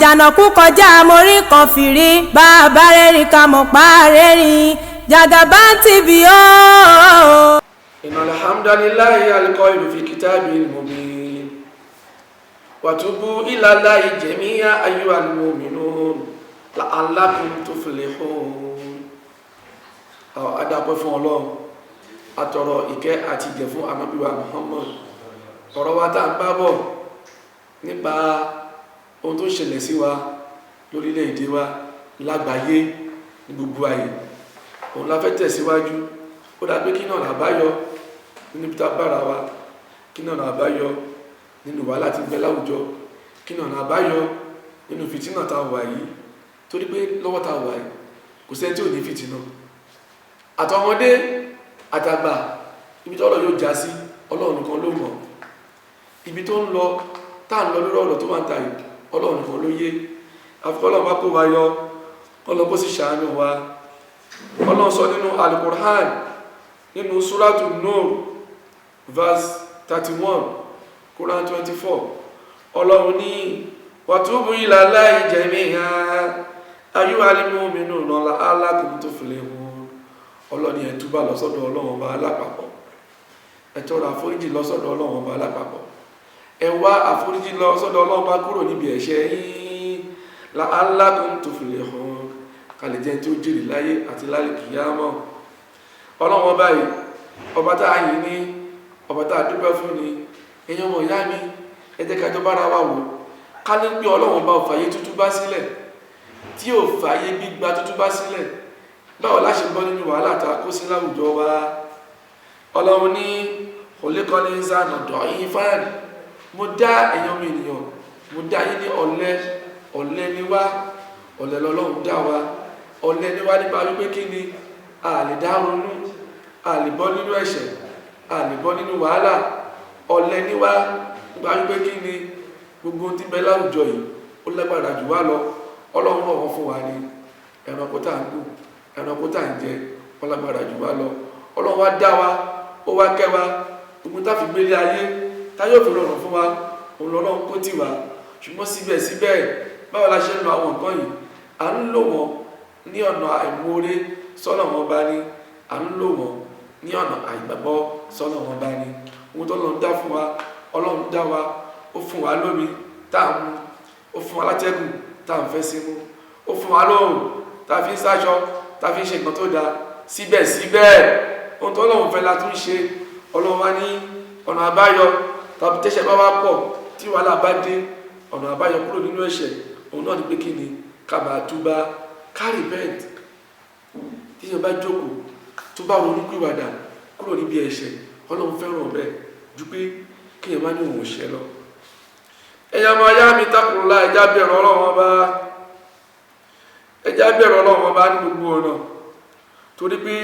àjànàkú kọjá mórí kan fìrí bàbá rẹ́rìn ká mọ̀ pa rẹ́rìn Jagaban TV o. Innal hamdalillahi al-qailu fi kitabil mubin wa tubu ila Allahi jami'an ayyuhal mu'minun la'allakum tuflihun. Adapẹ́ fún Ọlọ́run atọrọ ìkẹ́ àti ìgẹ̀ fún Ànábì wa Muhammad. Ọ̀rọ̀ wa tá ń bá bọ̀ nípa ohun tó ṣẹlẹ̀ sí wa lórílẹ̀-èdè wa lágbàáyé ní gbogbo ayé òun la fẹ́ tẹ̀síwájú. Ó dá pé kí náà làbáyọ nínú tá bára wa, kí náà làbáyọ nínú wàhálà tí ń bẹ láwùjọ, kí náà làbáyọ nínú fìtínà tá wà yìí, torí pé lọ́wọ́ tá wà yìí kò sẹ́ni tí ò ní fìtínà. Àtọmọdé àtàgbà ibi tó ọ̀rọ̀ yóò já sí Ọlọ́run nìkan ló mọ̀. Ibi tó ń lọ tá ń lọ lórí ọ̀rọ̀ tó wà ń ta yìí Ọlọ́run nìkan ló yé. Àfikọ́ Ọlọ́run bá kó wa yọ, Ọlọ́run kó sì ṣàánú wa. Ọlọ́run sọ nínú Al-Qur'an nínú Suratu Nur verse 31 Quran 24 Ọlọ́run ní watubu ila Allahi jami'an ayyuhal mu'minuna la'allakum tuflihun. Ọlọ́run ní ẹ túbá lọ sọ́dọ̀ Ọlọ́run Ọba alápapọ̀, ẹ tọrọ àforíjì lọ sọ́dọ̀ Ọlọ́run Ọba alápapọ̀, ẹ wá àforíjì lọ sọ́dọ̀ Ọlọ́run Ọba kúrò níbi ẹ̀ṣẹ̀ yín la'allakum tuflihun, kálẹ̀ jẹ́ tí ó jèrè láyé àti lálẹ́ kìyámọ̀. Ọlọ́run Ọba yìí ọba tá a yìn ní, ọba tá a dúpẹ́ fún ni. Ẹ̀yin ọmọ ìyá mi, ẹ jẹ́ ká jọ bára wa wò ká ní pé Ọlọ́run Ọba ò fàyè tútú bá sílẹ̀, tí ò fàyè gbígba tútú bá sílẹ̀, báwo la ṣe bọ́ nínú wàhálà tá a kó sí láwùjọ wa. Ọlọ́run ní khuliqal insanu da'ifan, mo dá ẹ̀yin ọmọ ènìyàn, mo dá yín ní ọ̀lẹ. Ọ̀lẹ ni wá, ọ̀lẹ lọ́lọ́run dá wa. Ọ̀lẹ ni wá nípa wípé kí ni a lè dá ronú, a lè bọ́ nínú ẹ̀ṣẹ̀, a lè bọ́ nínú wàhálà. Ọ̀lẹ ni wá nípa wípé kí ni gbogbo tí bẹ láwùjọ yìí ó lágbára jù wá lọ. Ọlọ́run rọ̀ wọ́n fún wa ní ẹranko tá ń gùn, ẹranko tá ń jẹ, ó lágbára jù wá lọ. Ọlọ́run wá dá wa, ó wá kẹ́ wa, gbogbo tá fi gbélé ayé tá yóò fi rọrùn fún wa òun lọ́lọ́run kó tì wá. Ṣùgbọ́n síbẹ̀síbẹ̀ báwo la ṣe ń lo àwọn nǹkan yìí, à ń lò wọ́n ní ọ̀nà àìmoore sọ́nà wọn bá ní, à ń lò wọ́n ní ọ̀nà àìgbàgbọ́ sọ́nà wọn bá ní. Ohun tó lọ́n dá fún wa, Ọlọ́run dá wa, ó fún wa lómi tá à ń mu, ó fún wa látẹ́gùn tá à ń fẹ́ sí mú, ó fún wa lóòrùn tá a fi ń sáṣọ, tá a fi ń ṣe nǹkan tó dáa. Síbẹ̀síbẹ̀ ohun tó Ọlọ́run fẹ́ la tún ṣe. Ọlọ́run wá ní ọ̀nà àbáyọ tàbí tẹ́ṣẹ̀ bá wá pọ̀, tí wàhálà bá dé, ọ̀nà àbáyọ kúrò nínú ẹ̀ṣẹ̀ òun náà ni pé kí ni ká máa túbá, ká repent. Tí yẹn bá jókòó tó bá ronú pìwàdà kúrò níbi ẹ̀ṣẹ̀, Ọlọ́run fẹ́ràn bẹ́ẹ̀ ju pé kí yẹn má ní òun ṣẹ lọ. Ẹ̀yin ọmọ ayá mi takùnlá, ẹjá bẹ̀rù Ọlọ́run Ọba, ẹjá bẹ̀rù Ọlọ́run Ọba ní gbogbo ọ̀nà, torí pé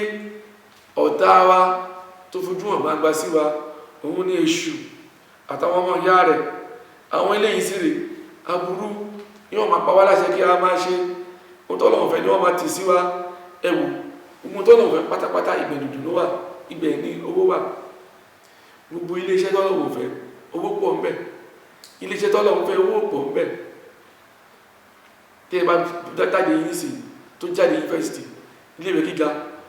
ọ̀tá wa tó fojú hàn gbangba sí wa òun ní èṣù àtàwọn ọmọ ìyá rẹ̀. Àwọn eléyìí sì rè aburú ni wọ́n máa pa wá láṣẹ kí a máa ṣe. Ohun tó Ọlọ́run fẹ́ ni wọ́n máa tì sí wa. Ẹ̀wù ohun tó Ọlọ́run fẹ́ pátápátá ibẹ̀ dùdù ló wà, ibẹ̀ ní owó wà. Gbogbo iléeṣẹ́ tó Ọlọ́run fẹ́ owó pọ̀ ńbẹ̀, iléeṣẹ́ tó Ọlọ́run fẹ́ owó pọ̀ ńbẹ̀. Tí ẹ bá jáde yìí sí tó jáde yunifásitì, iléèwé gíga,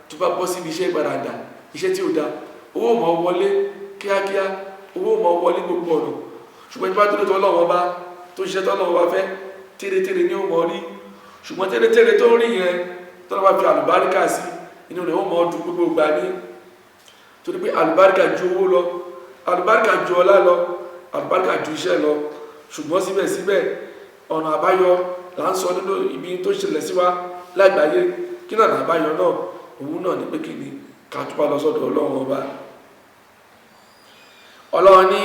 tó bá bọ́ síbi iṣẹ́ ìgbàràdà, iṣẹ́ tí ó da, owó mọ̀ wọlé kíákíá, owó mọ̀ wọlé gbogbo ọ̀nà. Ṣùgbọ́n tí bá tó Ọlọ́run Ọba tó ṣiṣẹ́ tó Ọlọ́run Ọba fẹ́, tẹ́rẹtẹ́rẹ ní ó mọ̀ rí. Ṣùgbọ́n tẹ́rẹtẹ́rẹ tó rí yẹn tó lọ́ bá fi àlùbáríkà sí inú rẹ̀ ó mọ̀ ọdún gbogbo gbà ní. Torí pé àlùbáríkà ju owó lọ, àlùbáríkà ju ọlá lọ, àlùbáríkà ju iṣẹ́ lọ. Ṣùgbọ́n síbẹ̀síbẹ̀ ọ̀nà àbáyọ là ń sọ nínú ibi tó ṣẹlẹ̀ sí wa lágbàáyé. Kí náà àbáyọ náà òun náà ní pé kí ni ká túbọ̀ lọ sọ́dọ̀ Ọlọ́run Ọba. Ọlọ́run ní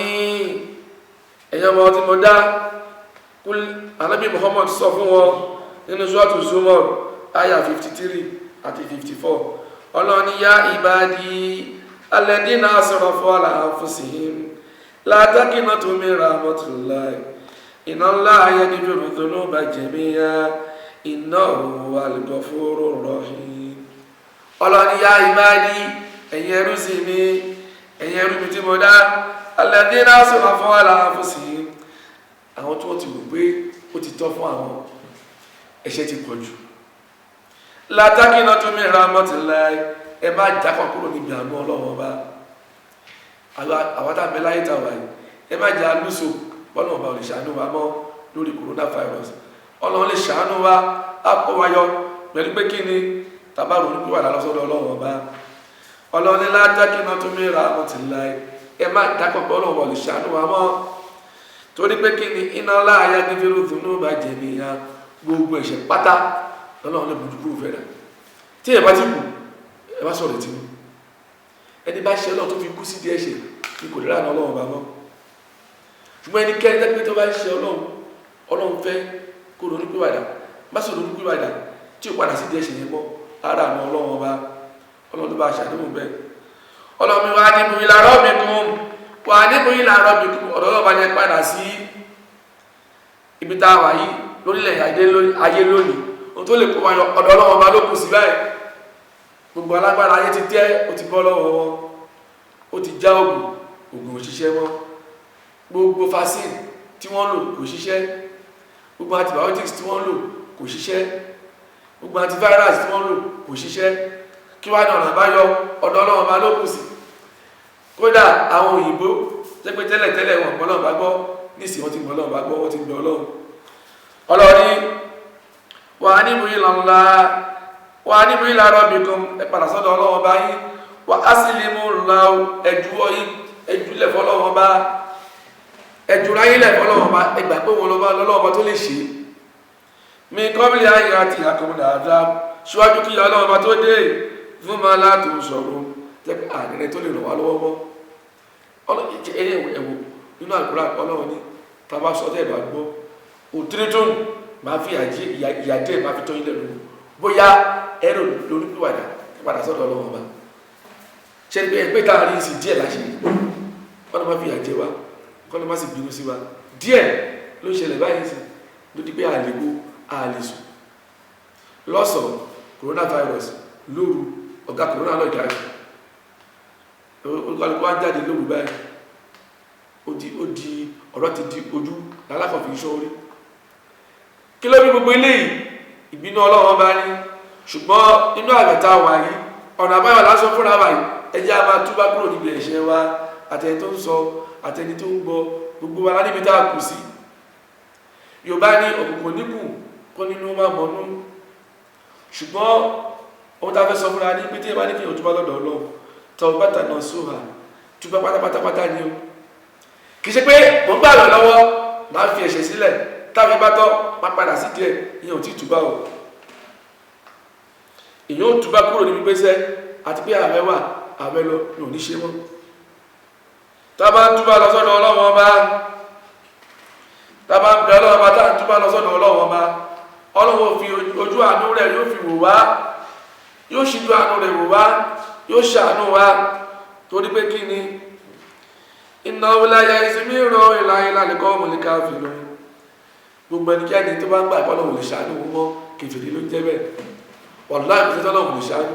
ẹ̀yin ọmọ tí mo dá, Ànábì Muhammad sọ fún wọn nínú Suratu Zumar aya 53 àti 54. Ọlọ́run ní yá ibadi alladhina asrafu ala anfusihim la taqnatu min rahmatillahi inna Allaha yaghfiru dhunuba jami'an innahu huwal ghafurur rahim. Ọlọ́run ní yá ibadi, ẹ̀yin ẹrú sí mi, ẹ̀yin ẹrú mi tí mo dá, alladhina asrafu ala anfusihim, àwọn tí wọ́n ti wò pé ó ti tọ́ fún àwọn ẹ̀ṣẹ̀ ti pọ̀ jù látàkì náà tún mìíràn mọ́tìláì ẹ má jákàn kúrò níbi àánú ọlọ́run ọba àwọn tàbí láyé tàwa yìí ẹ má jẹ́ alúso bọ́lá ọba ò lè ṣàánú wa mọ́ lórí coronavirus ọlọ́run lè ṣàánú wa á kó wa yọ pẹ̀lú pé kí ni tàbá ronú pé wà lálọ́sọ́dọ̀ ọlọ́run ọba ọlọ́run ní látàkì náà tún mìíràn mọ́tìláì ẹ má jákàn bọ́lá ọba ò lè ṣàánú wa mọ́ torí pé kí ni iná láàyè gífẹ́rù dùnú bá jẹ nìyà gbogbo ẹ̀ṣẹ̀ pátá lọ́lọ́run lè bójú kúrò fẹ́ràn tí ẹ bá ti kù ẹ bá sọ̀rọ̀ tí ẹni bá ṣe ọlọ́run tó fi kú sí di ẹ̀ṣẹ̀ ní kò lérà náà ọlọ́run bá mọ́ ṣùgbọ́n ẹni kẹ́ni tẹ́pẹ́ tó bá ṣe ọlọ́run fẹ́ kó ronú pìwàdà má sọ ronú pìwàdà tí ò padà sí di ẹ̀ṣẹ̀ yẹn mọ́ ara àwọn ọlọ́run ọba ọlọ́run tó bá ṣàdéhùn bẹ́ẹ̀ ọlọ́run mi wá níbu ilà rọ́ọ̀bì kún wà níbu ilà rọ́ọ̀bì kún ọ̀dọ́ ọlọ́ba yẹn padà sí ibi tá a wà yìí lórílẹ̀ ayé lónìí ohun tó lè kó wáyọ ọ̀dọ̀ ọlọ́run ọba ló kù sí báyìí gbogbo alágbára ayé ti tẹ́ ó ti bọ́ lọ́wọ́ wọn ó ti já ògùn òṣìṣẹ́ wọn gbogbo vaccine tí wọ́n lò kò ṣiṣẹ́ gbogbo antibiotics tí wọ́n lò kò ṣiṣẹ́ gbogbo antivirus tí wọ́n lò kò ṣiṣẹ́ kí wá ní ọ̀nà àbáyọ ọ̀dọ̀ ọlọ́run ọba ló kù sí kódà àwọn òyìnbó jẹ́ pé tẹ́lẹ̀tẹ́lẹ̀ wọn gbọ́ náà bá gbọ́ nísìnyí wọ́n ti gbọ́ náà bá gbọ́ wọ́n ti gbọ́ ọlọ́run wà níbu ìlànà wà níbi ìlà rọ́bìkún ẹ padà sọ́dọ̀ ọlọ́wọ́ bá yín wà á sì lè mú láwù ẹjúlẹ̀ fọ́lọ́wọ́ bá ẹjúráyílẹ̀ fọ́lọ́wọ́ bá ẹgbà pé wọn lọ́wọ́ bá tó lè ṣe mi kọ́bílì ayé àti àkọmọdà àdá ṣíwájú kí ọlọ́wọ́ bá tó dé fún ma látò sọ̀rọ̀ jẹ́ àrẹ̀rẹ̀ tó lè rọ̀ wá lọ́wọ́ mọ́ ẹ̀wò nínú àgbúrà ọlọ́wọ́ ní tàbá sọ́tẹ̀ ìbá gbọ́ òtírítún máa fi ìyàjẹ́ máa fi tọ́ ilẹ̀ lónìí bóyá ẹ̀rọ lórí pìwàdà padà sọ́dọ̀ ọlọ́wọ́ bá ṣe pé ẹgbẹ́ káàrin sí díẹ̀ láṣẹ kọ́nà má fi àjẹ́ wá kọ́nà má sì bínú sí wa díẹ̀ ló ṣẹlẹ̀ báyìí sí ló di pé àlègbó àlèsù lọ́sọ̀ coronavirus lóru ọ̀gá corona lọ ìdájọ́ olùkọ́lùkọ́ wá jáde lóru báyìí ó di ọ̀rọ̀ ti di ojú lálákọ̀ọ́fì iṣọ́ orí kí ló bí gbogbo eléyìí ìbínú ọlọ́run bá ní ṣùgbọ́n inú àgbẹ̀ta wà yìí ọ̀nà àbáyọ̀ lásán fúnra wà yìí ẹjẹ́ a máa túbá kúrò níbi ẹ̀ṣẹ̀ wa àtẹni tó ń sọ àtẹni tó ń gbọ́ gbogbo wa láníbi tá a kù sí Yorùbá ní òkùnkùn níkù kọ́ nínú máa mọ́nú ṣùgbọ́n ohun tá a fẹ́ sọ fúnra ní pété bá ní kí òtúbá lọ́dọ̀ ọlọ́run tọ́ bàtà náà sóhà túbá pátápátá ní o kì í ṣe pé mo ń gbàgbọ́ lọ́wọ́ máa fi ẹ̀ṣẹ̀ sílẹ̀ táwọn bá tọ́ máa padà sí díẹ̀ ìyẹn ò tí túbá o èyàn ó túbá kúrò níbi pẹ́sẹ́ àti pé ààrẹ wà ààrẹ lọ ní òní ṣe mọ́ tàbá ń túbá lọ sọ́dọ̀ ọlọ́wọ́n bá tàbá ń bẹ ọlọ́wọ́n bá tàà ń túbá lọ sọ́dọ̀ ọlọ́wọ́n bá ọlọ́wọ́n fi ojú àánú rẹ̀ yóò fi wò wá yóò ṣíjú àánú rẹ̀ wò wá yóò ṣàánú wá torí pé kí ni iná wíláyà ìsinmi rọ ìlànà nìkan ọmọlẹ́ká fi lọ gbogbo ẹnikẹ́ni tó bá ń gbà ìpọ́lọ̀wò lè ṣàánú mọ́ kèfèrè ló ń jẹ́ bẹ́ẹ̀ wàlúwà ìpínlẹ̀ tọ́lọ̀wò lè ṣàánú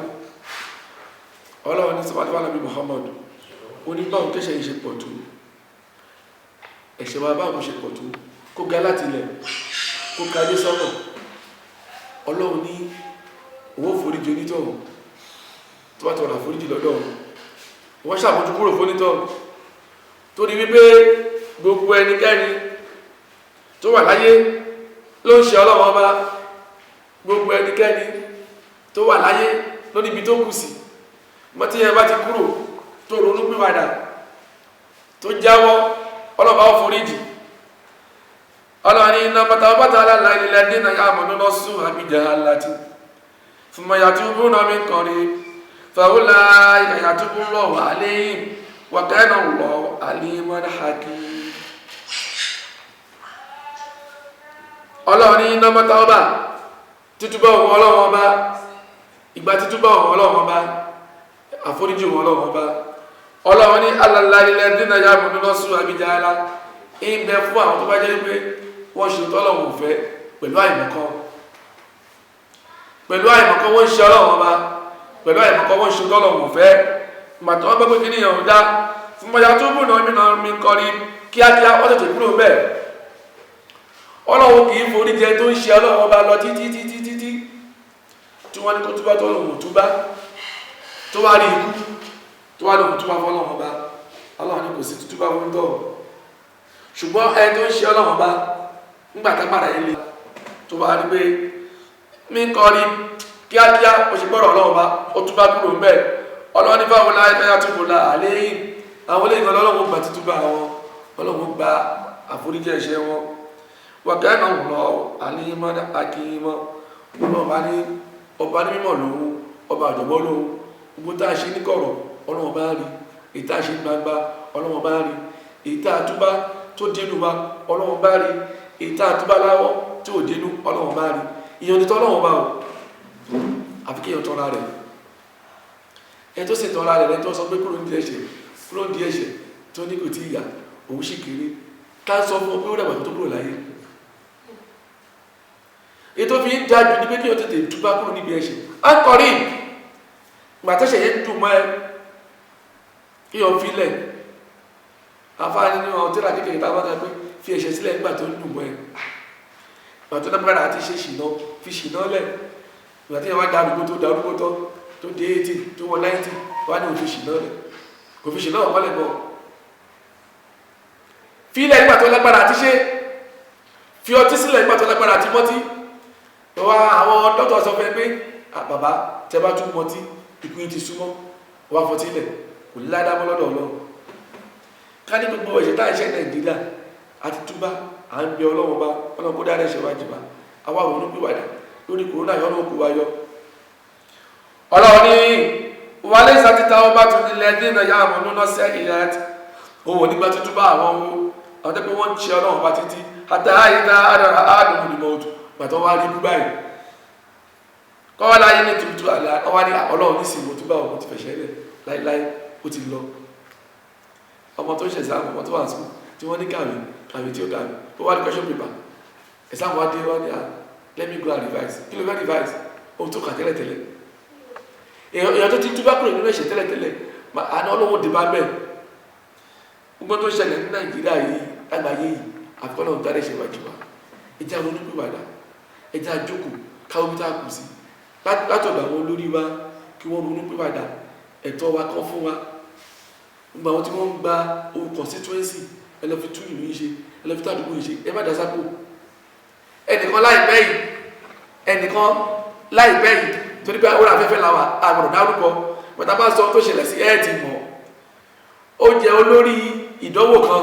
ọlọ́run ní sọ́pàá níwà nàbí Muhammad onígbàun kẹ́ṣẹ̀ yìí ṣe pọ̀ tó ẹ̀ṣẹ̀ wa báwọn ṣe pọ̀ tó kó ga láti ilẹ̀ kó ga dé sọ́nà ọlọ́run ní owó foríjì onítọ̀ tó bá tọrọ àforíjì lọ́dọ̀ wọ́n ṣàmójú kúrò fónítọ̀ tó ní wípé gbogbo ẹnikẹ́ni tó wà láyé ló ń ṣe ọlọ́run ọba gbogbo ẹnikẹ́ni tó wà láyé ló níbi tó kù sí mọ́ tí ẹ bá ti kúrò tó ronú pìwàdà tó jáwọ́ ọlọ́ba ó foríjì ọlọ́run ní iná pátápátá aláàlá ilẹ̀ dínà yá àmọ́ nínú sùn àbíjà aláti fúnmọ̀ yàtúbù náà mi kàn rí fàwọ́lá yàtúbù lọ wà lẹ́yìn wàkẹ́nà lọ àlímọ́n hàkí ọlọ́run ní iná pátápátá títúbọ̀ òun ọlọ́run ọba ìgbà títúbọ̀ òun ọlọ́run ọba àforíjì òun ọlọ́run ọba ọlọ́run ní alàlàlẹ̀ dínà yá mọ̀ nínú sùn àbíjà alá ń bẹ fún àwọn tó bá jẹ́ pé wọ́n ṣe tọ́lọ̀wọ̀n òfẹ́ pẹ̀lú àìmọ̀kan wọ́n ṣe ọlọ́run ọba pẹ̀lú àìmọ̀kan wọ́n ṣe tọ́lọ̀wọ̀n òfẹ́ màtọ́ wọ́n gbogbo kìíní yàn dá fún mọ́yá tó bù náà mi kọrí kíákíá wọ́n tètè kúrò bẹ́ẹ̀ ọlọ́run kì í forí jẹ tó ń ṣe ọlọ́run ọba lọ títí tí wọ́n ní kó túbá tó lòun túbá tó wá rí ikú tó wá lòun túbá fọ́lọ́run ọba ọlọ́run ní kò sí túbá fún tọ́ ṣùgbọ́n ẹni tó ń ṣe ọlọ́run ọba nígbà tágbàrá yẹn lè tó wá rí pé mí kọ́ rí kíákíá ó ṣe gbọ́rọ̀ ọlọ́run ọba ó túbá kúrò ń bẹ̀ ọlọ́run ní báwo láyé fẹ́ yàtúbọ̀ là àléyìn àwọn olóyìn kan lọ́lọ́run gba títúbà wọn ọlọ́run gba àforíjì ẹ̀ṣẹ̀ wọn wọ̀kẹ́ náà lọ àléyìnmọ́ akíyìnmọ́ ọlọ́run bá ní ọba ní mímọ̀ lòun ọba àjọ̀bọ́ lòun gbogbo tá a ṣe ní kọ̀rọ̀ ọlọ́run bá rí èyí tá a ṣe gbangba ọlọ́run bá rí èyí tá a túbá tó dénú wa ọlọ́run bá rí èyí tá a túbá láwọ́ tí ò dénú ọlọ́run bá rí ìyẹn ní tọ́lọ́run bá o àfi kéèyàn tọ́ra rẹ̀ ẹni tó sì tọ́ra rẹ̀ lẹ́ni tó sọ pé kúrò ní ẹ̀ṣẹ̀ tó ní kò tí ìyà òun sì kéré ká sọ fún ọ pé ó dàgbà tó kúrò láyé ètò fi ń dájú ní pé kí o tètè túbá kúrò níbi ẹ̀ṣẹ̀ akọrí gbàtẹ́ṣẹ̀ yẹn dùn mọ́ ẹ kí o filẹ̀ afáàní ní ọ̀hún tí ra kékeré tá a bá ta pé fi ẹ̀ṣẹ̀ sílẹ̀ nígbà tó ń dùn mọ́ ẹ ìgbà tó lágbára àti ṣe ṣìnà fi ṣìnà lẹ̀ ìgbà tí yẹn wá darúgbó tó dé 80 tó wọ 90 wá ní òfin ṣìnà lẹ̀ kò fi ṣìnà ọ̀pọ̀ lẹ̀ bọ̀ filẹ̀ nígbà tó lágbára àti ṣe fi ọtí sílẹ̀ nígbà tó lágbára àti mọ́tí wá àwọn dọ́tọ̀ sọ fẹ́ pé bàbá tẹ́ bá tún mọtí ikú ti súnmọ́ wá fọtí ilẹ̀ kò ládámọ́ lọ́dọ̀ ọlọ́run ká ní gbogbo ẹ̀ṣẹ̀ tá ìṣẹ́ nàìjíríà àti túbá à ń bẹ ọlọ́run bá ọlọ́run kó dára ẹ̀ṣẹ̀ wá jìbá àwa òun nípìwàdà lórí kòrónà yọ ọlọ́run kò wá yọ ọlọ́run ní wálé ìsàtìta ọba tún nílẹ̀ dínà yá àwọn ọ̀nà sẹ́ ìyá àti òun nígbà tuntun bá àwọn ohun àwọn tẹ́pẹ́ wọ́n ń ṣe ọlọ́run bá títí àtàáyíká àdùn ìmọ̀ òtù pàtó wá rí bú báyìí kọ́wá láyé ní tuntun àlá ọwá ní ọlọ́run ní ìsìnkú tó bá ọmọ ti fẹ̀ṣẹ̀ rẹ̀ láíláí ó ti lọ ọmọ tó ń ṣẹ̀ṣẹ̀ àwọn ọmọ tó wà sùn tí wọ́n ní kàwé tí ó kàwé ó wá ní question paper exam wá dé wá ní let me go and revise kí ló fẹ́ revise ohun tó kà tẹ́lẹ̀tẹ́lẹ̀ èèyàn tó ti túbá kúrò nínú ẹ̀ṣẹ̀ tẹ́lẹ̀tẹ́lẹ̀ àná ọlọ́run dé bá bẹ́ẹ̀ gbogbo tó ṣẹlẹ̀ ní nàìjíríà yìí lágbàáyé yìí àfikọ́lọ́ ń darí ìṣèwà jù wá ẹjẹ́ àwọn onípìwàdà ẹjẹ́ àjókòó káwọn bí tá a kù sí látọ̀dọ̀ àwọn olórí wa kí wọ́n ronú pìwàdà ẹ̀tọ́ wa kọ́ fún wa gbogbo àwọn tí wọ́n ń gba owó constituency ẹlẹ́fi tún ìlú yìí ṣe ẹlẹ́fi tún àdúgbò yìí ṣe ẹ má dá sápò ẹnìkan láìpẹ́ yìí torí pé orí afẹ́fẹ́ làwà àgbọ̀dọ̀ dárúkọ bàtà bá sọ tó ṣẹlẹ̀ sí ẹ̀ẹ́dì mọ̀ ó jẹ́ olórí ìdánwò kan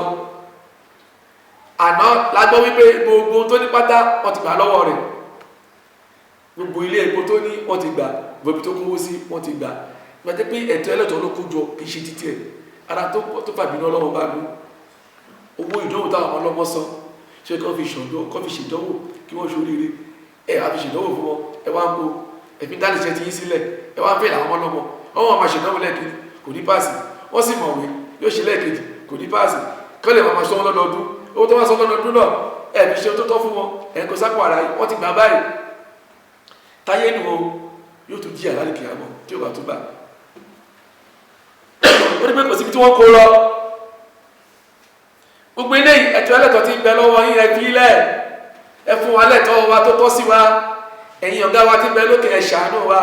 àná lágbọ́ wípé gbogbo tó ní pátá wọ́n ti gbà lọ́wọ́ rẹ̀ gbogbo ilé epo tó ní wọ́n ti gbà gbogbo tó kówó sí wọ́n ti gbà gbàtẹ́ pé ẹ̀tọ́ ẹlẹ́tọ̀ ló kó jọ kì í ṣe títí ẹ̀ ara tó fàbínú ọlọ́wọ́ bá lú owó ìdánwò táwọn ọlọ́mọ san ṣe kọ́ fi ṣèdánwò kí wọ́n ṣoríire ẹ̀ àfi ṣèdánwò fún wọn ẹ wá ń kó ẹ̀fí dálẹ́sẹ̀ ti yí sílẹ̀ ẹ wá ń fẹ́ làwọn ọlọ́mọ wọ́n máa ṣèdánwò lẹ́ẹ̀kejì kò ní páàsì wọ́n sì mọ̀wé yóò ṣe lẹ́ẹ̀kejì kò ní páàsì kọ́lẹ̀ máa ṣọ́ wọn lọ́dọọdún owó tó wá sọ lọ́dọọdún náà ẹ̀bí ṣe tó tọ́ fún wọn ẹ̀kọ́ sápò ara yìí wọ́n ti gbà báyìí táyé nù wọn yóò tún jí àlálìkì àmọ́ tí ó bá tó bá ó ní pé kò síbi tí wọ́n kó lọ gbogbo ilé ẹ̀tọ́ ẹlẹ́tọ̀ ti bẹ lọ́wọ́ yín ẹbí ilẹ̀ ẹ fún wa lẹ́tọ́ wa tó tọ́ sí wa ẹ̀yin ọ̀gá wa ti bẹ lókè ẹ̀ ṣàánú wa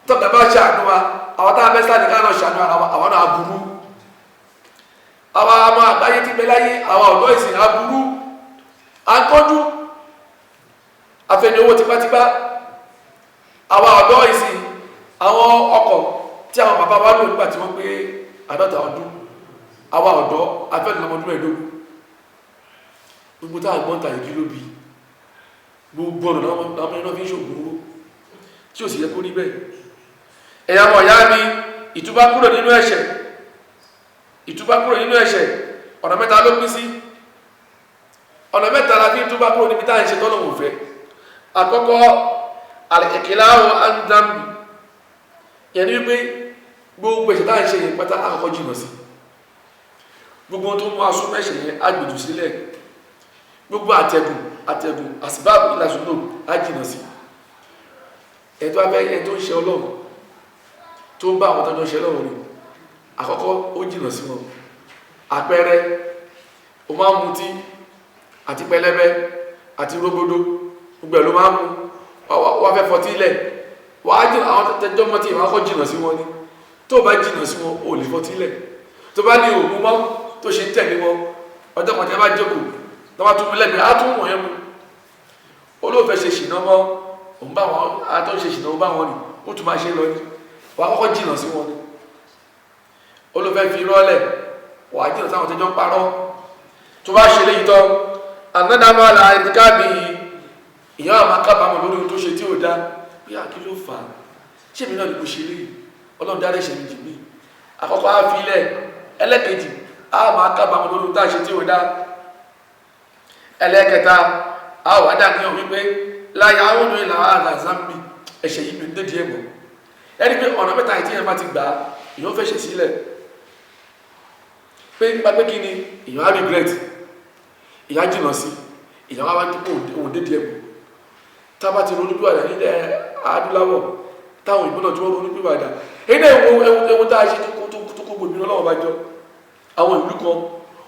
tọ́gà bá ṣàánú wa àwọn tá a bẹ́ sáà nìkan náà ṣàánú àwọn náà burú àwọn ọmọ àgbáyé ti bẹ láyé àwọn ọ̀dọ́ ìsìn aburú akọ́jú afẹ́ni owó tipátipá àwọn ọ̀dọ́ ìsìn àwọn ọkọ̀ tí àwọn bàbá wa lò nígbà tí wọ́n pé 50 ọdún àwọn ọ̀dọ́ afẹ́ni lọ́mọdún ẹ̀dógún gbogbo táwọn gbọ́n ta ìdí ló bí gbogbo ọ̀nà láwọn ẹ̀nà fi ń ṣògùn owó tí ò sì yẹ kó rí bẹ́ẹ̀ ẹ̀yà mọ̀ ìyá mi ìtúbá kúrò nínú ẹ̀ṣẹ̀ ọ̀nà mẹ́ta ló pín sí ọ̀nà mẹ́ta la fi ń túbá kúrò níbi táà ń ṣe tọ́lọ̀ wò fẹ́ àkọ́kọ́ àlẹ̀kẹ̀kẹ̀láwọ̀ andambi yẹn ni wípé gbogbo ẹ̀ṣẹ̀ táà ń ṣe yẹn pátá àkọ́kọ́ jìnà sí gbogbo tó mú asún mẹ́ṣẹ̀ yẹn agbèjù sílẹ̀ gbogbo àtẹ̀gùn àsìbáàbù ìlàsùnlò á jìnà sí ẹ̀tọ́ abẹ́ ẹ̀ tó ń ṣe ọlọ́run tó ń bá àwọn tọ́jọ́ ṣe ọlọ́run rẹ̀ àkọ́kọ́ ó jìnà sí wọn àpẹẹrẹ o máa ń mutí àti pẹlẹbẹ àti rógbódó gbogbo ẹ̀ ló máa ń mú wá fẹ́ fọtí ilẹ̀ wàá jìnà àwọn tẹjọ́ mọ́ tí ìwà kọ́ jìnà sí wọn ni tó bá jìnà sí wọn ò lè fọtí ilẹ̀ tó bá ní òun mọ́ tó ṣe ń tẹ̀lé wọn ọjọ́ kan tí a bá jókòó tó bá tún mú lẹ́gbẹ̀ẹ́ á tún wọ̀nyẹn mu olóòfẹ́ ṣe ṣìnà mọ́ òun bá wọn àtọ́ ṣe ṣìnà òun bá wọn ni ó tún máa ṣe lọ ní wàá kọ́kọ́ jìnà sí wọn ni olóòfẹ́ fi rọ́lẹ̀ wàá jìnà sáwọn tẹjọ́ parọ́ tó bá ṣe léyìí tán ànádàmọ́ àlà ìdíkàbí ìyá àmà kábàámọ̀ lórí ohun tó ṣe tí ó dá bí a kí ló fà á ṣé mi náà ní kò ṣe rí ọlọ́run dáre ṣe méjì mí àkọ́kọ́ á fi ilẹ̀ ẹlẹ́kejì àmà kábàámọ̀ lórí ohun tá a ṣe tí ó dá ẹlẹ́kẹta a wà dàníyàn wípé láyà àwọn ìlà àgbà zambi ẹ̀ṣẹ̀ yìí ní dédìí ẹ̀mọ́ ẹni pé ọ̀nà mẹ́ta ìtí ẹ̀ bá ti gbà èèyàn fẹ́ ṣe sílẹ̀ pé nípa pé kí ni èèyàn á regret èèyàn á jìnà sí èèyàn á wá dípò òun dédìí ẹ̀mọ́ tábà ti ronú pìwàdà nílẹ̀ adúláwọ̀ táwọn ìbọn náà tí wọ́n ronú pìwàdà ilé ewu tá a ṣe tó kó gbòmìnira lọ́wọ́ bá jọ àwọn ìlú kan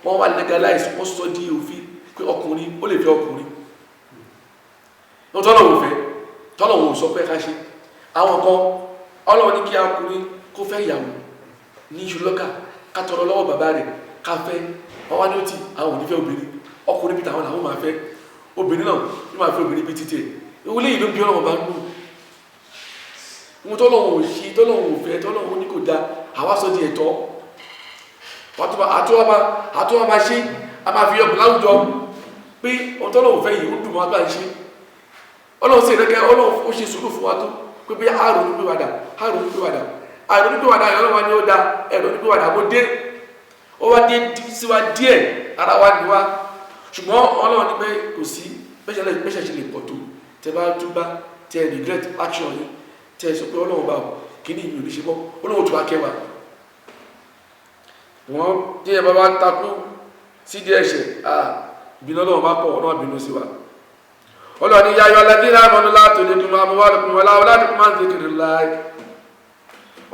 wọ́n wá legalize wọ́n sọ di òfin pé ọkùnrin ó lè fẹ́ ọkùnrin tọ́lọ̀wọ̀ sọ pé ká ṣe àwọn kan ọlọ́wọ́ ní kí ọkùnrin kó fẹ́ ìyàwó ní ṣùlọ́kà ká tọrọ lọ́wọ́ bàbá rẹ̀ ká fẹ́ wọ́n wá ní ó ti àwọn onífẹ́ obìnrin ọkùnrin bí tàwọn làwọn máa fẹ́ obìnrin náà ní máa fẹ́ obìnrin bí títí ẹ̀ ìwúlé ìlú bí ọlọ́wọ́ bá ń lò wọn tọ́lọ̀wọ̀ ṣe tọ́lọ̀wọ̀ fẹ́ tọ́lọ̀wọ̀ ní kò da àwa sọ di ẹ̀tọ́ àtúwà máa ṣe a máa fi ọkùn láwùjọ pé ọ̀tọ́lọ̀wọ̀ fẹ́ yìí ó dùn wọn gbà ń ṣe ọlọ́run sí ìrẹ́kẹ́ ọlọ́run ó ṣe sùúrù fún wa tó pé bí àrùn nípìwàdà ọlọ́wọ́ ni ó da ẹ̀rọ nípìwàdà mo dé ó wá dé síwá díẹ̀ ara wa ni wá ṣùgbọ́n ọlọ́run ní pé kò sí bẹ́ṣẹ̀ ṣe lè pọ̀ tó tẹ bá túbá tẹ regret action yìí tẹ sọ pé ọlọ́run bá kí ní ìlú ṣe bọ́ ọlọ́run tó wá kẹwàá wọ́n tí ẹ bá bá takú sídìí ẹ̀ṣẹ̀ ìbínú ọlọ́run bá pọ̀ ọlọ́run bínú sí wa ọlọ́run ni yáyọ alẹ́dínlá àmọ́nú látò lè dùn àmọ́ wàlùkùn wọlá ọlọ́dún máa ń tètè láì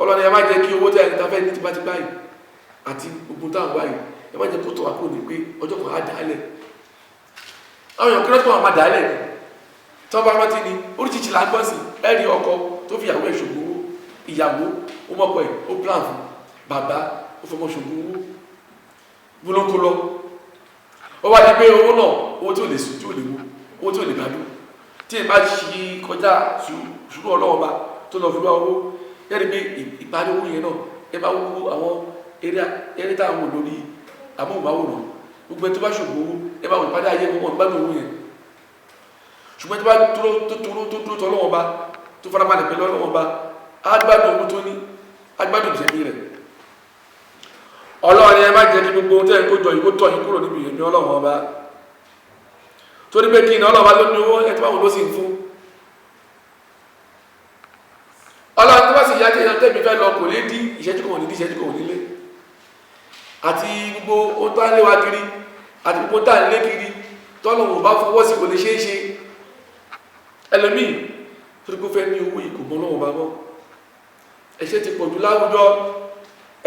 ọlọ́run ẹ má jẹ́ kí owó tẹ́ ẹ̀ta fẹ́ ní tipátipá yìí àti gbogbo táwọn wáyìí ẹ má jẹ́ kó tọ́ àkó ní pé ọjọ́ kan á dálẹ̀ àwọn èèyàn kírọ́tọ̀ àwọn àdálẹ̀ ni tọ́ bá rántí ni oríṣiríṣi lágbọ́nsì ẹ̀rí ọkọ tó fi ìyàwó ẹ̀ ṣògbó owó ìyàwó ó mọ́pọ̀ ẹ̀ ó plan fún bàbá ó fọmọ ṣògbó owó gbólóńkó lọ ó wá di pé owó náà owó tí ò lè sùn tí ò lè wó owó tí ò lè gbádùn tí ẹ bá ṣe kọjá ṣùgbọ́n ọlọ́wọ́ bá tó lọ fi wá owó yẹ́nì pé ìparí owó yẹn náà ẹ bá wó àwọn eré táwọn lórí amóhùnmáwòrán gbogbo ẹ tó bá ṣògbó owó ẹ bá wọn ìpàdé ayé wọn gbádùn owó yẹn ṣùgbọ́n tó bá dúró tọ́lọ́wọ́ bá tó farabalẹ̀ pẹ̀lú ọlọ́wọ́ bá agbádùn owó tó ní agbádùn ìṣẹ́bí rẹ̀ ọlọ́run ẹ má jẹ́ kí gbogbo ohun tẹ́ ẹ kó jọ ìkó tọ̀ yín kúrò níbi ìyẹn ní ọlọ́wọ́ bá torí pé kí iná ọlọ́wọ́ ló ní owó ẹ̀tí báwọn ló sì ń fún ọlọ́run tó bá sì yá kéèyàn tẹ́mi fẹ́ lọ kò lé dí ìṣẹ́jú kan ní ìṣẹ́jú kan nílé àti gbogbo ohun tó ń lé wa kiri àti gbogbo tá à ń lé kiri tọ́lọ́wọ́ bá fọwọ́ sí kò lè ṣeé ṣe ẹlòmíì torí pé fẹ́ ní owó ìkò mọ́ lọ́wọ́ bá mọ́ ẹ̀ṣẹ̀ ti pọ̀jù láwùjọ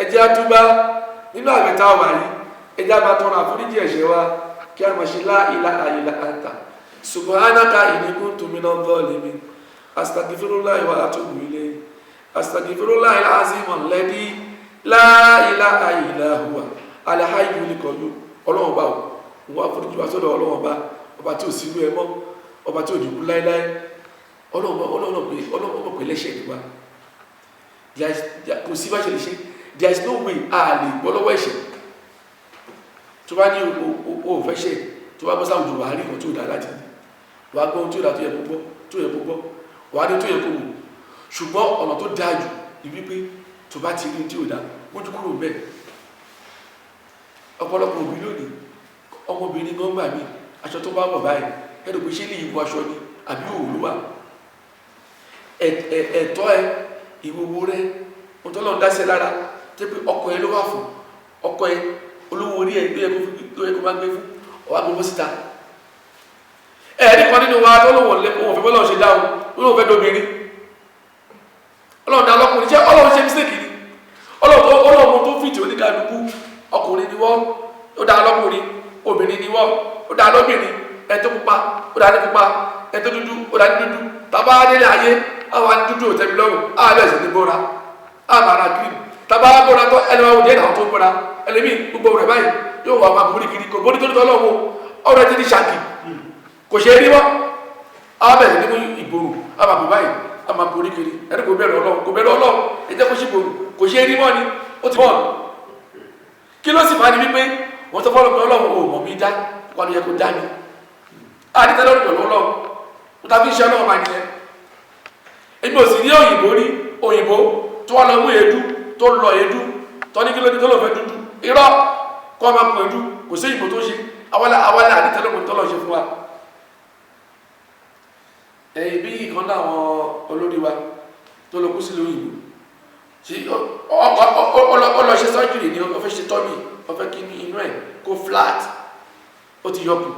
ẹjẹ́ àtúbá nínú àgbẹ̀ta wà yìí ẹjẹ́ àbá tọrọ àforíjì ẹ̀ṣẹ̀ wa kí a mọ̀ ṣe la ilaha illa anta subhanaka inni kuntu minadh dhalimin astaghfirullahi wa atubu ilayhi astaghfirullahal azim alladhi la ilaha illa huwa al-hayyul qayyum ọlọ́wọ́n bá wọ́n àforíjì wa sọ́dọ̀ ọlọ́wọ́n bá ọba tí ò sí irú ẹ mọ́ ọba tí ò dìkú láíláí ọlọ́wọ́n pè lẹ́ṣẹ̀ nípa kò sí bá ṣe lè ṣe there is no way a lè gbọ́ lọ́wọ́ ẹ̀ṣẹ̀ tó bá ní o fẹ́ ṣe tó bá gbọ́sá òjò wà rí kan tó dá láti wà gbọ́ tó dá tó yẹ gbogbo wà ní tó yẹ kó wò ṣùgbọ́n ọ̀nà tó dáa jù ní wípé tó bá ti rí tí ò dá mójú kúrò bẹ́ẹ̀ ọ̀pọ̀lọpọ̀ òbí lónìí ọmọbìnrin gan gbà mí aṣọ tó bá wọ̀ báyìí ẹ̀rọ pé ṣé lè yíwọ aṣọ ni àbí òòlù wà ẹ̀tọ́ ẹ ìwòwò rẹ ohun tó lọ́n dáṣẹ́ lára tẹ́ pé ọkọ ẹ ló wà fún ọkọ ẹ olówó orí ẹ tó yẹ kó bá gbé fún ọwá gbogbo síta ẹ̀ẹ́dì kan nínú wa tó lọ́wọ́ òfin bọ́lọ́ ṣe dáhùn olóòwò fẹ́ dóbìnrin ọlọ́run dá lọ́kùnrin jẹ́ ọlọ́run ṣe mistake ni ọlọ́run tó fìtì oníkàlùkù ọkùnrin ni wọ́n ó dá lọ́kùnrin obìnrin ni wọ́n ó dá lọ́bìnrin ẹ tó pupa ó dá ní pupa ẹ tó dúdú ó dá ní dúdú tàbá délé ayé àwọn dúdú ò tẹ̀mí lọ́rùn àwọn ẹ̀sìn ní bóra àwọn ará kiri tàbá bóra tó ẹni wọn dé náà tó bóra ẹlẹ́mì gbogbo rẹ̀ báyìí yóò wà máa borí kiri kò borí tó tọ́ lọ́wọ́ ọ̀rọ̀ ti di ṣàkì kò ṣe é rí wọ́n àwọn bẹ̀rẹ̀ nínú ìgboro àwọn àbúrò báyìí àwọn máa borí kiri ẹni kò bẹ̀rẹ̀ ọlọ́run ẹ jẹ́ kó ṣe gbòòrò kò ṣe é rí wọ́n ni ó ti bọ́ọ̀lù kí ló sì máa ní wípé wọ́n tó fọ́lọ́ pé ọlọ́run ò mọ̀ mí dá wọn ni yẹ kó dá mi àdìtẹ́ lọ́rùn pẹ̀lú ọlọ́run ó ta fi iṣẹ́ ọlọ́run máa nìyẹn èmi ò sì ní òyìnbó tó wá lọ mú èédú tó lọ èédú tó ní kí ló ní tó lọ fẹ́ dúdú irọ́ kó ọmọ pọ̀ èédú kò sí ìbò tó ṣe awálẹ̀ àdìtẹ́ lọ́rùn tó lọ ṣe fún wa ẹ̀yìn bí ìkan náà àwọn olórí wa tó lọ kú sílùú òyìnbó ọlọ ṣe sọ́júrì ní ọfẹ́ ṣe tọ́mì ọfẹ́ kí ní inú ẹ̀ kó flat ó ti yọkù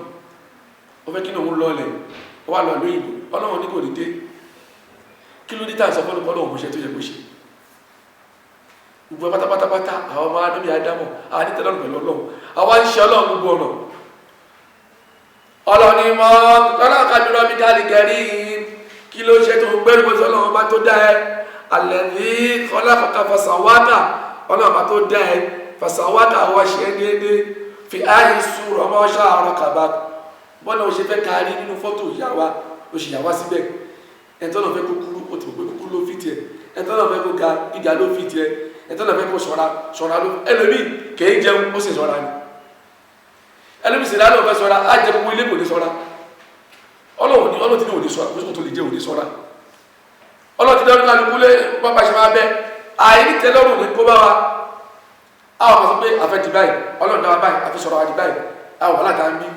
ọfẹ́ kí ní òun lọlẹ̀ ó wà lọ lóyìnbó ọlọ́run ní kò ní dé kí ló dítà ìsọfọ́nù ọlọ́run kò ṣe tó yẹ kó ṣe gbogbo pátápátápátá àwọn ọmọ adóbi adámọ̀ àwọn nítẹ̀lọ́rùn pẹ̀lú ọlọ́run àwọn ń ṣe ọlọ́run gbogbo ọ̀nà ọlọ́ni mọ́ lọ́lọ́kàdúrà bí dálì kẹrí kí ló ṣe tó gbẹ́rù bó sọ́lọ́run bá tó dá ẹ alẹ́bí ọlọ́kọ̀ọ́ká fasawáta ọlọ́ọ̀bá tó dá ẹ fasawáta wọ́n ṣe déédé fi áyí sùúrù ọmọ ṣá ọ̀rọ̀ kàbá bọ́nà òṣè fẹ́ kárí nínú fọ́tò ìyàwó oṣù ìyàwó síbẹ̀ ẹ̀tọ́nà fẹ́ kó kúrú ó ti mọ̀ pé kúkú ló fi tiẹ̀ ẹ̀tọ́nà fẹ́ kó ga gíga ló fi tiẹ̀ ẹ̀tọ́nà fẹ́ kó ṣọ́ra ló ẹlòmí kèé jẹun ó sì ṣọ́ra ni ẹlòmí sì lálẹ́ òfẹ́ ṣọ́ra á jẹ gbogbo ilé kò ní ṣọ́ra ọlọ́run ti ní òní ṣọ́ra kó tó lè jẹ́ òní ṣọ́ra ọlọ́tí lọ́rùn kálukú lé pápá ṣe máa bẹ́ àìrí tẹ́lọ́rùn ní kó bá wa àwọn ọmọ sọ pé àfẹ́ ti báyìí ọlọ́run dáwà báyìí àfi sọ̀rọ̀ àdì báyìí àwọn aláta ń bí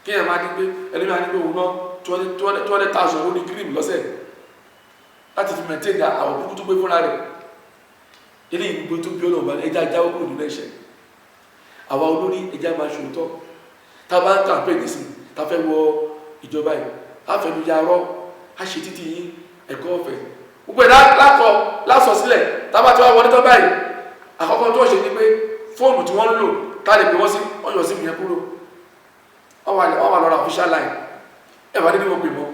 kí ẹ̀ máa ní pé ẹni máa ní pé òun náà 200,000 ó ní kírìmù lọ́sẹ̀ láti fi mẹ̀tẹ́ẹ̀dà àwọn kúkú tó gbé fúnra rẹ̀ ilé ìgbogbo tó bí ọlọ́run bá ẹja jáwó kúrò nínú ẹ̀ṣẹ̀ àwa olórí ẹja máa ṣòótọ́ tá a bá ń kàmpé nísìn tá a fẹ́ wọ ìjọba yìí á fẹnu yarọ́ á ṣe títí yín ẹ̀kọ́ ọ̀fẹ́ gbogbo ẹ̀dá lásọ sílẹ̀ tábà tí wọ́n wọlé tán báyìí àkọ́kọ́ tó ṣe ní pé fóònù tí wọ́n ń lò tá lè pè wọ́n sí ọyọ̀ sí ìyẹn kúrò wọ́n wà lọ́ra official line ẹ̀wà níbi wọn pè mọ́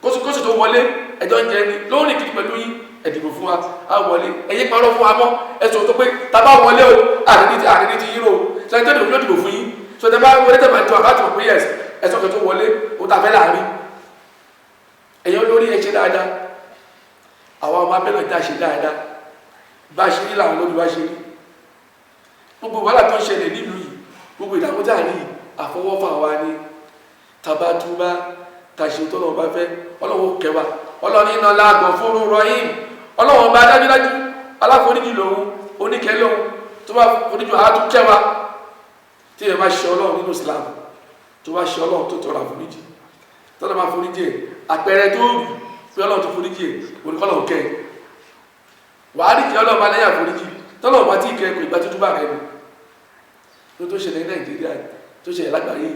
kóṣù tó wọlé ẹjọ́ ń jẹ ní lóòrìn kìí pẹ̀lú yín ẹ̀dìbò fún wa á wọlé ẹ̀yẹ parọ́ fún wa mọ́ ẹ̀sùn tó pé tábà wọlé o àdìdí ti yíró sọ ẹjọ́ ìdìbò yóò dìbò fún yín sọ tẹ bá wọlé tẹ̀ máa jọ àbá tó pé yẹs ẹ̀sùn tó wọlé ó tàfẹ́ láàrin ẹ̀yọ́ lórí ẹ̀ṣẹ̀ dáadáa àwọn ọmọ abẹ́lẹ̀ dá ṣe dáadáa bá ṣe rí làwọn lórí wá ṣe rí gbogbo wàhálà tó ń ṣẹlẹ̀ nílùú yìí gbogbo ìdàmúdà rí àfọwọ́fà wa ní tabatúbá tàṣe tó lọ́wọ́ bá fẹ́ ọlọ́wọ́ kẹwàá ọlọ́ni iná láàgbọ̀n fúnrú rọ́yìn ọlọ́wọ́ bá dájúdájú aláforíjì lòun oníkẹ́ lòun tó bá foríjì àádú kẹwàá tí ẹ bá ṣe ọlọ́run nínú Islam tó bá ṣe ọlọ́run tó tọrọ àforíjì tọ́lọ́ máa foríjì àpẹẹrẹ tó rí pé ọlọ́run tó foríjì oníkọ́lọ̀ kẹ́ wàá rí kí ọlọ́run bá lẹ́yìn àforíjì tọ́lọ́ bá tí ìkẹ́ kò ìgbà tó túbà rẹ̀ ni tó ṣẹlẹ̀ ní Nàìjíríà tó ṣẹlẹ̀ lágbàáyé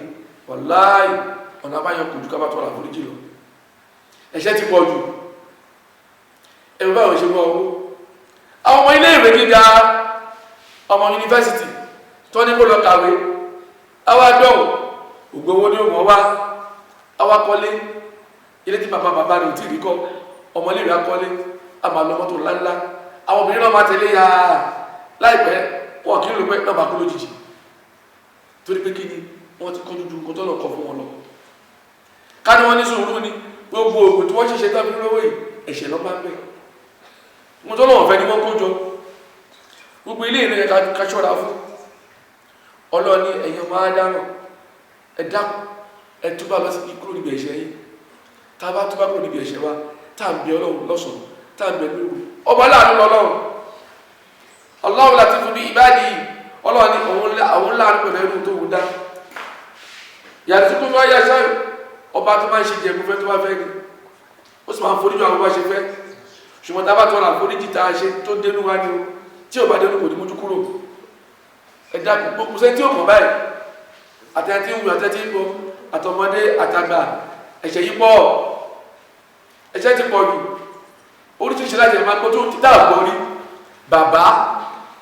wàláì ọ̀nà àbáyọ kò jù ká bá tọ́lọ̀ àforíjì lọ ẹ̀ṣẹ̀ ti pọ̀ jù ẹ̀rù báwọn ṣe wọ́ owó àwọn ọmọ ilé ìwé gíga ọmọ yunifásitì tó ní kó lọ kàwé àwa dọ̀wọ̀ ògbówó ní òmò wá àwa kọ́lé ilé tí bàbá rẹ̀ ò tí rí kọ́ ọmọléèwé akọ́lé a máa lọ mọ́tò ńláńlá àwọn obìnrin náà máa tẹ̀lé ya láìpẹ́ wọn kì í lò pé náà bá kú lójijì torí pé kí ni wọ́n ti kọ́ dúdú nǹkan tó lọ kọ́ fún wọn lọ ká ní wọ́n ní sùúrù ní gbogbo ògùn tí wọ́n ṣe tán fi lówó yìí ẹ̀ṣẹ̀ lọ bá ń bẹ̀ wọ́n tó lọ́wọ́ fẹ́ ni wọ́n kó jọ gbogbo ilé ìrìn ká ṣọ́ra fún ọlọ́ni ẹ̀yàn máa dáná ẹ̀dá ẹ̀túbà lọ sí kúrò níbi ẹ̀ṣẹ̀ yìí tá a bá túbà kúrò níbi ẹ̀ṣẹ̀ wa tá à ń bẹ ọlọ́run lọ́sàn tá à ń bẹ lóru ọba láàánú lọ́lọ́run Allahu latifun bi ibadihi ọlọ́ni àwọn láàánú pẹ̀lú ẹrú tó wù dá yàtí kó fẹ́ yàṣá ọba tó máa ń ṣe jẹ kó fẹ́ tó bá fẹ́ ni ó sì máa ń foríjì àwọn bá ṣe fẹ́ ṣùgbọ́n tá a bá tọ́ra àforíjì tá a ṣe tó dénú wá ní o tí ò bá dénú kò ní mójú kúrò ẹ̀dá gbogbo sẹ́ tí ó mọ̀ báyìí àtẹ́tí ń wù àtẹ́tí ń bọ̀ àtọmọdé àtàgbà ẹ̀ṣẹ̀ yìí pọ̀ ẹ̀ṣẹ̀ ti pọ̀ jù oríṣiríṣi láti ẹ̀ máa gbọ́ tó ti dá àgbọ̀ rí bàbá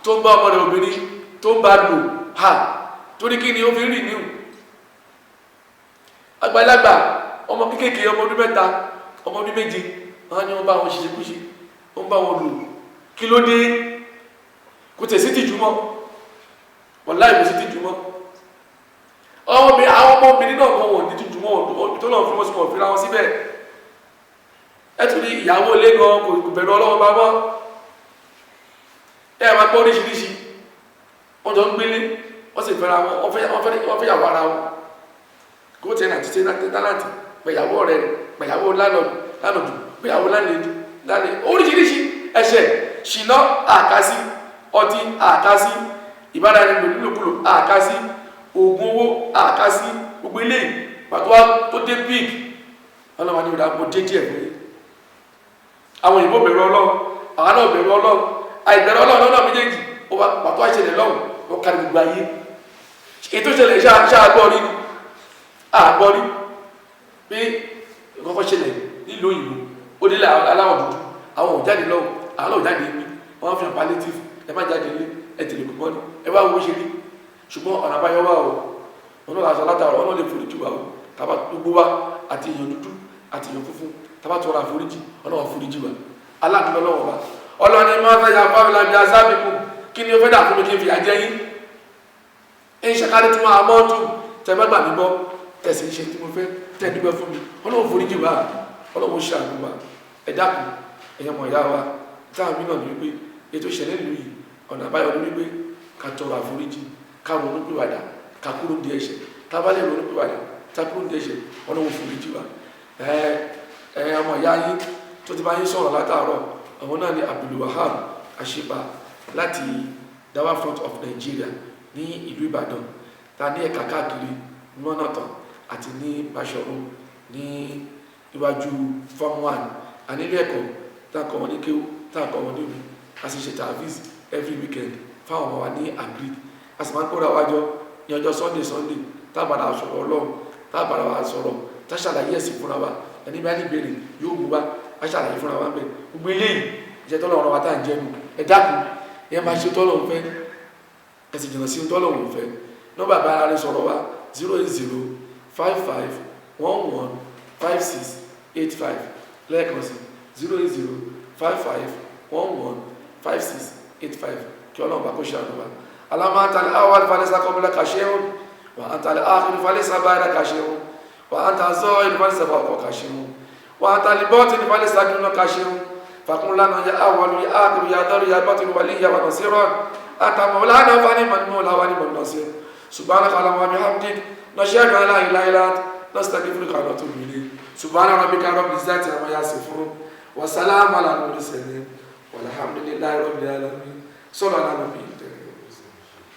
tó ń bá ọmọ rẹ̀ obìnrin tó ń bá lò ha torí kí ni ó fi rìn níhù àgbàlagbà ọmọ kékeré ọmọ ọdún 3 ọmọ ọdún 7 wọn ni wọn bá wọn ṣiṣẹ́ kúṣe wọn bá wọn lò kí ló dé kò tẹ̀ sí tìjú mọ́ wàláhì kò sí tìjú mọ́ àwọn ọmọbìnrin náà kan wọ̀ ní tìjú mọ́ tó náà fi wọ́n sí wọn fi ra wọn síbẹ̀ ẹ tún ní ìyàwó ilé gan kò bẹ̀rù Ọlọ́run bá mọ́ ẹ máa gbọ́ oríṣiríṣi wọ́n jọ ń gbélé wọ́n sì fẹ́ra wọn wọ́n fẹ́ yàwó ara wọn kó tẹ̀ náà títí tálàntì pẹ̀yàwó rẹ̀ pẹ̀yàwó lánàdù pẹ̀yàwó lánàdù oríṣiríṣi ẹ̀ṣẹ̀ ṣìnà àkásí ọtí àkásí ìbára ẹni nílòkulò àkásí oògùn owó àkásí gbogbo ilé pàtó tó dé bíi ọlọ́wà ní ìdàgbò dé díẹ̀ pé àwọn òyìnbó bẹ̀rù Ọlọ́run àwọn náà bẹ̀rù Ọlọ́run àìbẹ̀rù Ọlọ́run lọ́nà méjèèjì ó wá pàtó àìṣẹlẹ̀ lọ́wọ́ wọ́n kárí gbogbo ayé ètò ìṣẹ̀lẹ̀ ṣáàgbọ́rí ni àgbọ́rí pé ìkọ́kọ́ ṣẹlẹ̀ nílùú òyìnbó ó délé aláwọ̀ dúdú àwọn ò jáde lọ́wọ́ àwọn náà ò jáde ní wọ́n fi hàn palliative ẹ má jáde ní ẹ tẹ̀lé kò mọ́ni ẹ wá owó ṣe rí ṣùgbọ́n ọ̀nà àbáyọ wà o wọn náà lásán látara wọn náà lè foríjì wà o tàbá gbogbo wa àti èèyàn dúdú àti èèyàn funfun tàbá tọrọ àforíjì wọn náà foríjì wà aláàdúgbò lọ́wọ́ wa ọlọ́ni máa fẹ́ ya fáwọn ibi azábìkù kí ni ó fẹ́ dà fún mi kí n fi àjẹ́ yín ń ṣàkárí tí wọ́n á mọ́ tù tẹ́ bá gbà mí bọ́ tẹ̀sí iṣẹ́ tí mo fẹ́ tẹ́ dúpẹ́ fún mi ọlọ́run foríjì wà ọlọ́run ṣe àdúgbà ẹ dákun ẹ̀yàn mọ̀ ìyá wa táwọn mí náà ní wípé ètò ìṣẹ̀lẹ̀ ìlú yìí ọ̀nà àbáyọ ní wípé ká tọrọ àforíjì ká ronú pìwàdà ká kúrò ní ẹ̀ṣẹ̀ tá bá lè ronú pìwàdà tá kúrò ní ẹ̀ṣẹ̀ ọlọ́run foríjì wà ọmọ ìyá yín tó ti bá yín sọ̀rọ̀ látàárọ̀ àwọn náà ni Abdulwahab Àṣìpà láti Dawa Front of Nigeria ní ìlú Ìbàdàn ta ní ẹ̀ka káàkiri mọ́nàtàn àti ní Báṣọ̀run ní iwájú Form 1 ànílé ẹ̀kọ́ táàkọ̀ wọn ní kéwú táàkọ̀ wọn ní omi a sì ṣe tààfíìs every weekend fáwọn ọmọ wa ní agric a sì máa ń kóra wájọ ní ọjọ́ Sunday tábàdà sọ̀rọ̀ Ọlọ́run tábàdà wa sọ̀rọ̀ táṣàlàyé ẹ̀sìn fúnra wa ẹni bá ní ìbéèrè yóò mú wa aṣàlàyé fúnra wa ń bẹ̀ gbogbo eléyìí iṣẹ́ tọ́lọ̀ ọ̀rọ̀ wa tá à ń jẹ́nu ẹ dákun ẹ máa ṣe tọ́lọ̀ ń fẹ́ ẹ sì jìnnà sí tọ́lọ̀ ń fẹ́ nọ́mbà bá ara rẹ sọ̀rọ̀ wa 08055115685 lẹ́ẹ̀kan sí 08055115685 kí Ọlọ́run bá kó ṣe àdúrà Allahumma antal awwal falaysa qablaka shay'un wa antal akhir falaysa ba'daka shay'un wa antal zahir falaysa fawqaka shay'un wa antal batin falaysa dunaka shay'un فقل لنا يا أول يا آخر يا ذر يا باطن وليا ونصيرا أنت مولانا فنعم المولى ونعم النصير سبحانك اللهم وبحمدك نشهد أن لا إله إلا أنت نستغفرك ونتوب إليك سبحان ربك رب العزة عما يصفون وسلام على المرسلين والحمد لله رب العالمين صلى الله عليه وسلم